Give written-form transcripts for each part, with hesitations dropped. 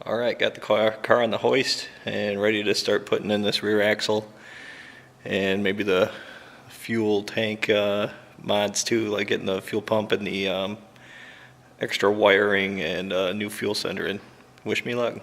Alright, got the car on the hoist and ready to start putting in this rear axle and maybe the fuel tank mods too, like getting the fuel pump and the extra wiring and new fuel sender in. Wish me luck.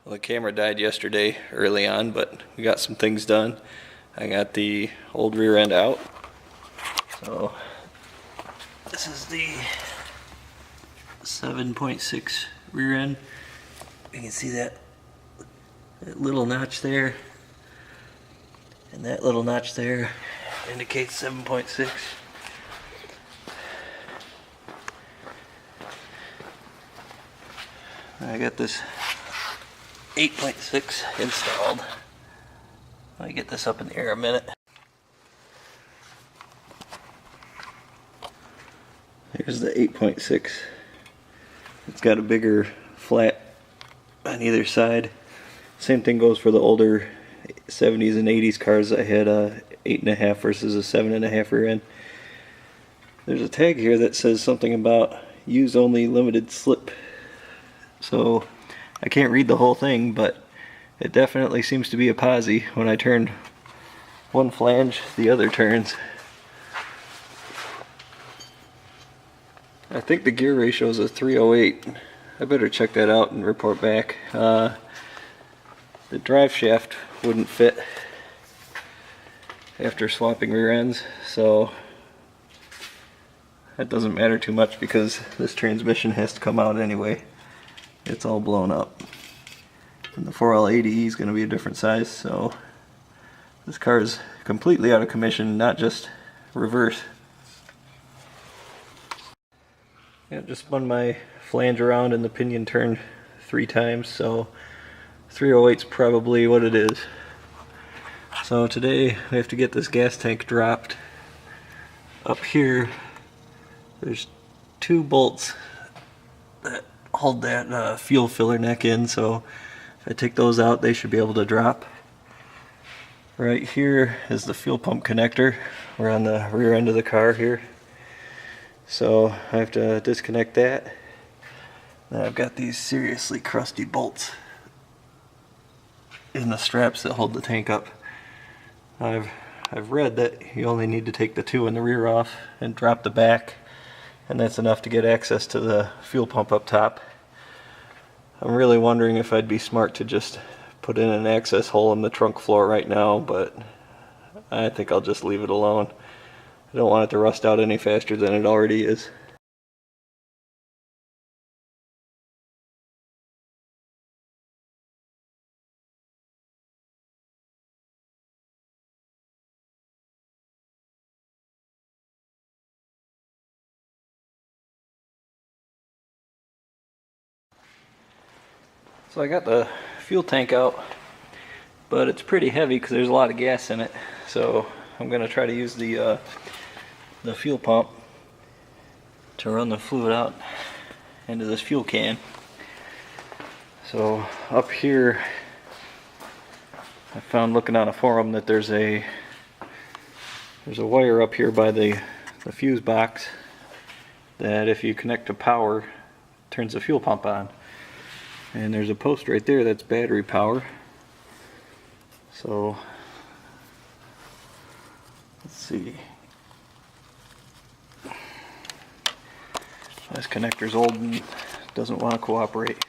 Well, the camera died yesterday early on, but we got some things done. I got the old rear end out. So this is the 7.6 rear end. You can see that little notch there, and that little notch there indicates 7.6. I got this 8.6 installed. Let me get this up in the air a minute. Here's the 8.6. It's got a bigger flat on either side. Same thing goes for the older 70s and 80s cars. I had a 8.5 versus a 7.5 rear end. There's a tag here that says something about use only limited slip. So I can't read the whole thing, but it definitely seems to be a posi. When I turn one flange, the other turns. I think the gear ratio is a 308. I better check that out and report back. The drive shaft wouldn't fit after swapping rear ends, so that doesn't matter too much because this transmission has to come out anyway. It's all blown up. And the 4L80E is going to be a different size, so this car is completely out of commission, not just reverse. Yeah, just spun my flange around and the pinion turned 3 times, so 308's probably what it is. So today we have to get this gas tank dropped. Up here there's 2 bolts that hold that fuel filler neck in, so if I take those out they should be able to drop. Right here is the fuel pump connector. We're on the rear end of the car here, so I have to disconnect that. Then I've got these seriously crusty bolts in the straps that hold the tank up. I've read that you only need to take the 2 in the rear off and drop the back, and that's enough to get access to the fuel pump up top. I'm really wondering if I'd be smart to just put in an access hole in the trunk floor right now, but I think I'll just leave it alone. I don't want it to rust out any faster than it already is. So I got the fuel tank out, but it's pretty heavy because there's a lot of gas in it. So I'm going to try to use the fuel pump to run the fluid out into this fuel can. So up here, I found looking on a forum that there's a wire up here by the fuse box that if you connect to power, turns the fuel pump on. And there's a post right there that's battery power. So let's see. This connector's old and doesn't want to cooperate.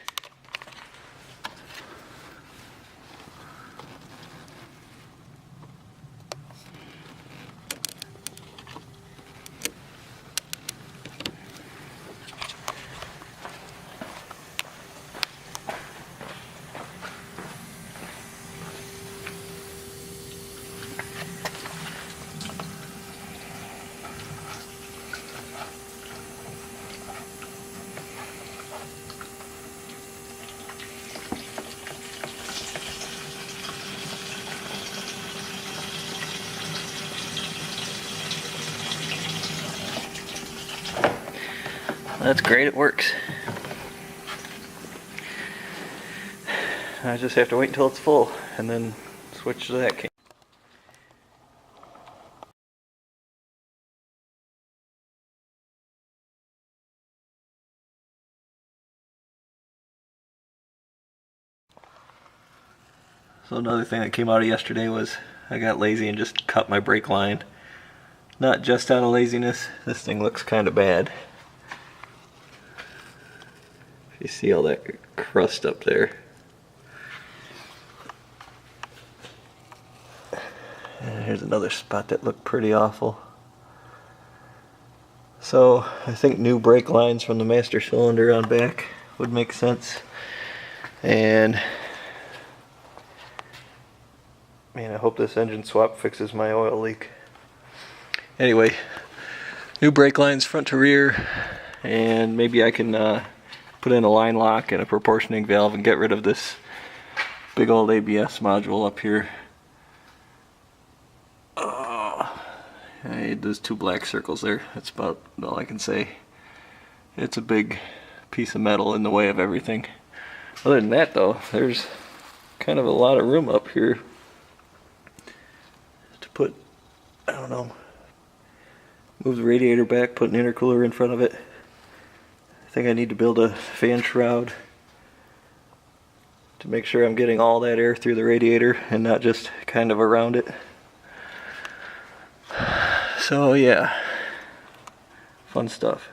That's great, it works. I just have to wait until it's full and then switch to that can. So another thing that came out of yesterday was I got lazy and just cut my brake line. Not just out of laziness, this thing looks kind of bad. You see all that crust up there. And here's another spot that looked pretty awful. So I think new brake lines from the master cylinder on back would make sense. And man, I hope this engine swap fixes my oil leak. Anyway, new brake lines front to rear, and maybe I can put in a line lock and a proportioning valve and get rid of this big old ABS module up here. There's two black circles there. That's about all I can say. It's a big piece of metal in the way of everything. Other than that though, there's kind of a lot of room up here to put, I don't know, move the radiator back, put an intercooler in front of it. I think I need to build a fan shroud to make sure I'm getting all that air through the radiator and not just kind of around it. So yeah, fun stuff.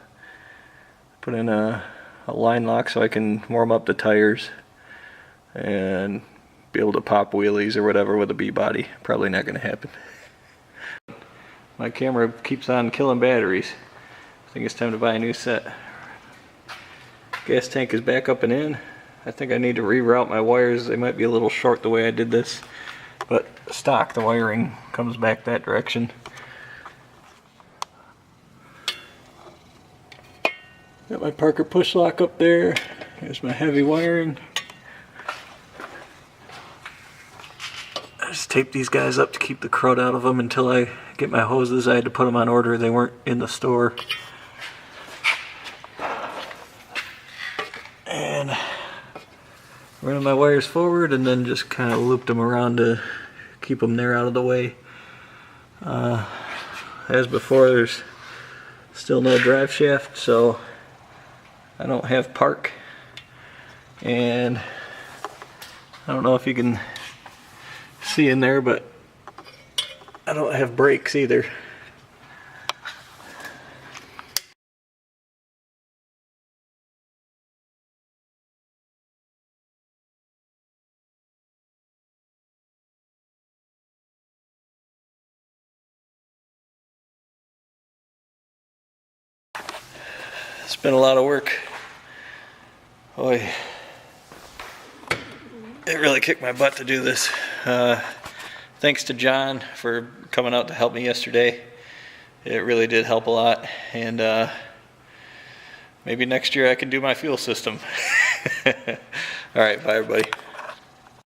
Put in a line lock so I can warm up the tires and be able to pop wheelies or whatever with a B-body. Probably not going to happen. My camera keeps on killing batteries. I think it's time to buy a new set. Gas tank is back up and in. I think I need to reroute my wires. They might be a little short the way I did this, but stock, the wiring comes back that direction. Got my Parker push lock up there. Here's my heavy wiring. I just taped these guys up to keep the crud out of them until I get my hoses. I had to put them on order. They weren't in the store. And running my wires forward and then just kind of looped them around to keep them there out of the way. As before, there's still no drive shaft, so I don't have park, and I don't know if you can see in there, but I don't have brakes either. It's been a lot of work. Boy, it really kicked my butt to do this. Thanks to John for coming out to help me yesterday. It really did help a lot, and maybe next year I can do my fuel system. All right, bye everybody.